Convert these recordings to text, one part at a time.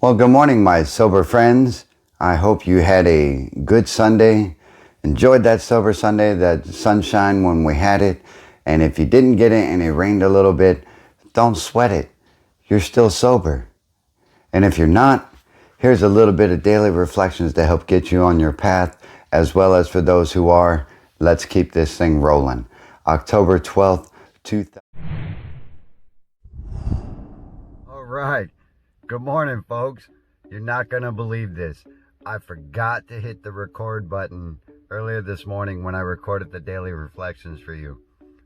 Well, good morning, my sober friends. I hope you had a good Sunday, enjoyed that sober Sunday, that sunshine when we had it. And if you didn't get it and it rained a little bit, don't sweat it. You're still sober. And if you're not, here's a little bit of daily reflections to help get you on your path, as well as for those who are. Let's keep this thing rolling. October 12th, 2000. All right. Good morning, folks. You're not going to believe this. I forgot to hit the record button earlier this morning when I recorded the daily reflections for you.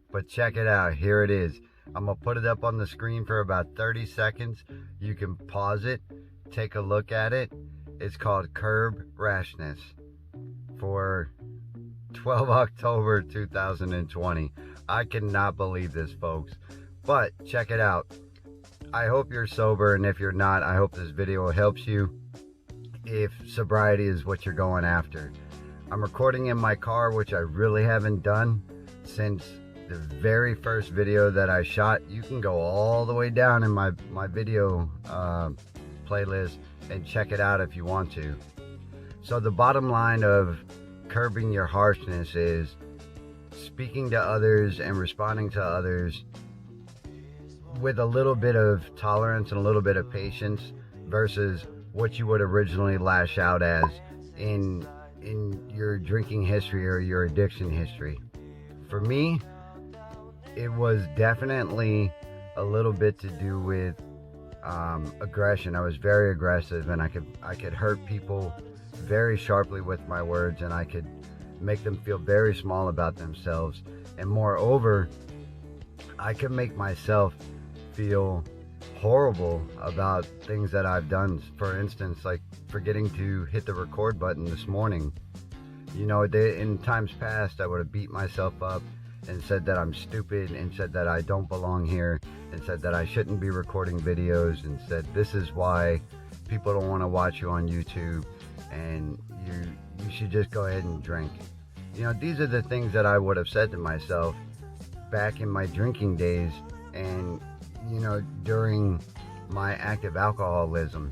But check it out. Here it is. I'm going to put it up on the screen for about 30 seconds. You can pause it, take a look at it. It's called Curb Rashness for 12 October 2020. I cannot believe this, folks. But check it out. I hope you're sober, and if you're not, I hope this video helps you if sobriety is what you're going after. I'm recording in my car, which I really haven't done since the very first video that I shot. You can go all the way down in my video playlist and check it out if you want to. So the bottom line of curbing your harshness is speaking to others and responding to others with a little bit of tolerance and a little bit of patience versus what you would originally lash out as in your drinking history or your addiction history. For me, it was definitely a little bit to do with aggression. I was very aggressive, and I could hurt people very sharply with my words, and I could make them feel very small about themselves. And moreover, I could make myself feel horrible about things that I've done. For instance, like forgetting to hit the record button this morning. You know, in times past, I would have beat myself up and said that I'm stupid, and said that I don't belong here, and said that I shouldn't be recording videos, and said this is why people don't want to watch you on YouTube, and you should just go ahead and drink. You know, these are the things that I would have said to myself back in my drinking days, and you know, during my active alcoholism.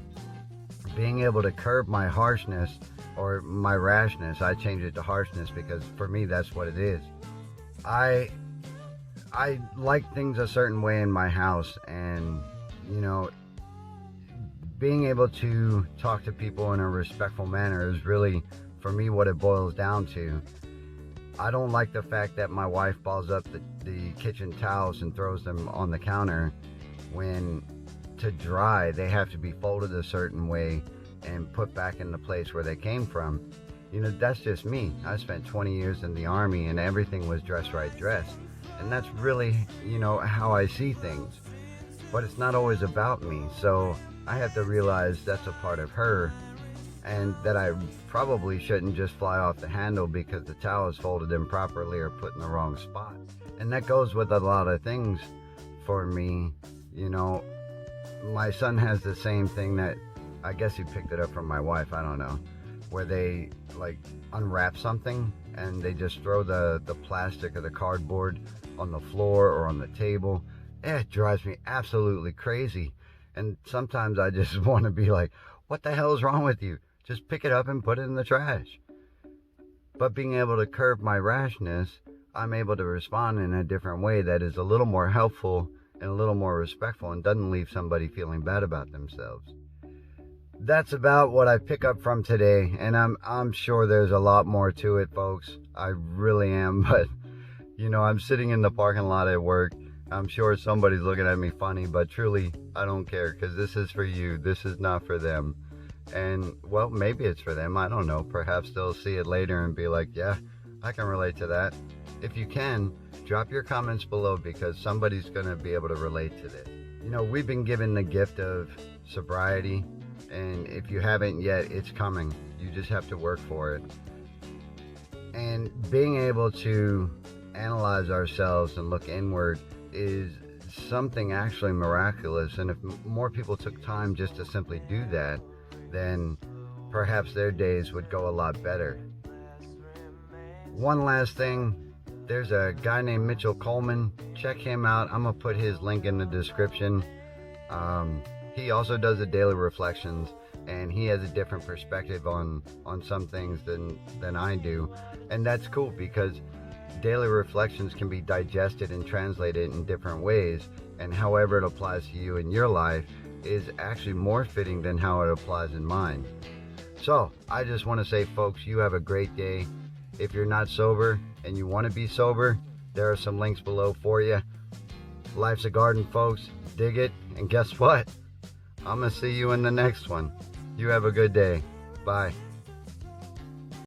Being able to curb my harshness or my rashness. I changed it to harshness because for me that's what it is. I like things a certain way in my house, and you know, being able to talk to people in a respectful manner is really for me what it boils down to. I don't like the fact that my wife balls up the kitchen towels and throws them on the counter when to dry they have to be folded a certain way and put back in the place where they came from. You know, that's just me. I spent 20 years in the Army, and everything was dress right dressed. And that's really, you know, how I see things. But it's not always about me. So I have to realize that's a part of her, and that I probably shouldn't just fly off the handle because the towel is folded improperly or put in the wrong spot. And that goes with a lot of things for me. You know, my son has the same thing that I guess he picked it up from my wife, I don't know, where they like unwrap something and they just throw the plastic or the cardboard on the floor or on the table. It drives me absolutely crazy. And sometimes I just want to be like, what the hell is wrong with you? Just pick it up and put it in the trash. But being able to curb my rashness, I'm able to respond in a different way that is a little more helpful and a little more respectful and doesn't leave somebody feeling bad about themselves. That's about what I pick up from today, and I'm sure there's a lot more to it, folks. I really am. But you know, I'm sitting in the parking lot at work. I'm sure somebody's looking at me funny, but truly I don't care, because this is for you. This is not for them. And well, maybe it's for them, I don't know. Perhaps they'll see it later and be like, yeah, I can relate to that. If you can, drop your comments below, because somebody's going to be able to relate to this. You know, we've been given the gift of sobriety, and if you haven't yet, it's coming. You just have to work for it. And being able to analyze ourselves and look inward is something actually miraculous. And if more people took time just to simply do that, then perhaps their days would go a lot better. One last thing, there's a guy named Mitchell Coleman. Check him out. I'm gonna put his link in the description. he also does the daily reflections, and he has a different perspective on some things than I do. And that's cool because daily reflections can be digested and translated in different ways, and however it applies to you in your life is actually more fitting than how it applies in mine. So I just want to say, folks, you have a great day. If you're not sober and you want to be sober, there are some links below for you. Life's a garden, folks. Dig it. And guess what? I'm going to see you in the next one. You have a good day. Bye.